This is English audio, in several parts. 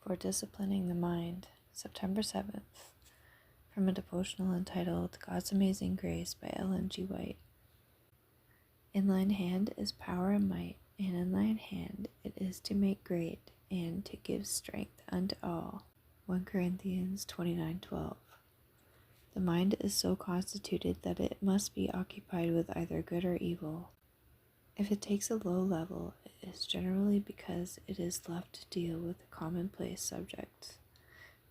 for disciplining the mind, September 7th, from a devotional entitled God's Amazing Grace by Ellen G. White. In thine hand is power and might, and in thine hand it is to make great and to give strength unto all. 1 Corinthians 29:12. The mind is so constituted that it must be occupied with either good or evil. If it takes a low level, it is generally because it is left to deal with commonplace subjects.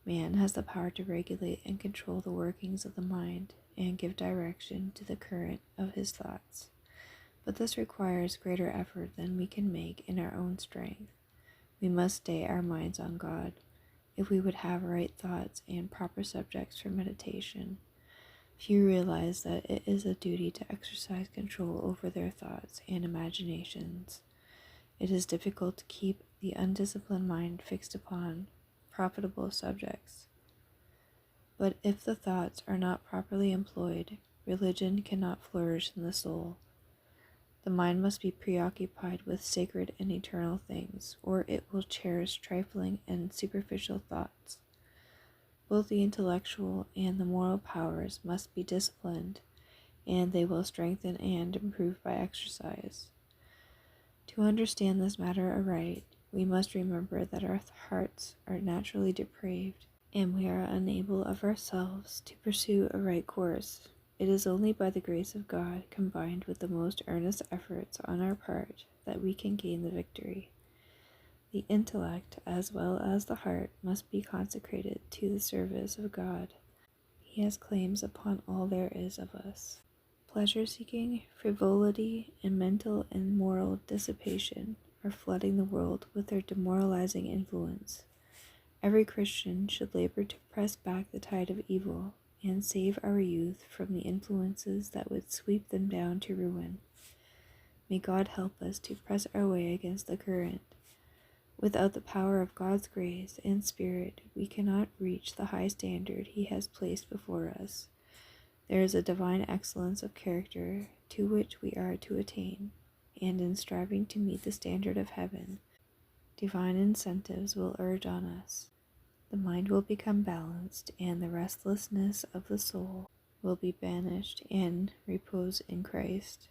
Man has the power to regulate and control the workings of the mind and give direction to the current of his thoughts. But this requires greater effort than we can make in our own strength. We must stay our minds on God if we would have right thoughts and proper subjects for meditation. Few realize that it is a duty to exercise control over their thoughts and imaginations. It is difficult to keep the undisciplined mind fixed upon profitable subjects. But if the thoughts are not properly employed, religion cannot flourish in the soul. The mind must be preoccupied with sacred and eternal things, or it will cherish trifling and superficial thoughts. Both the intellectual and the moral powers must be disciplined, and they will strengthen and improve by exercise. To understand this matter aright, we must remember that our hearts are naturally depraved, and we are unable of ourselves to pursue a right course. It is only by the grace of God, combined with the most earnest efforts on our part, that we can gain the victory. The intellect, as well as the heart, must be consecrated to the service of God. He has claims upon all there is of us. Pleasure-seeking, frivolity, and mental and moral dissipation are flooding the world with their demoralizing influence. Every Christian should labor to press back the tide of evil and save our youth from the influences that would sweep them down to ruin. May God help us to press our way against the current. Without the power of God's grace and Spirit, we cannot reach the high standard He has placed before us. There is a divine excellence of character to which we are to attain, and in striving to meet the standard of heaven, divine incentives will urge on us. The mind will become balanced, and the restlessness of the soul will be banished and repose in Christ.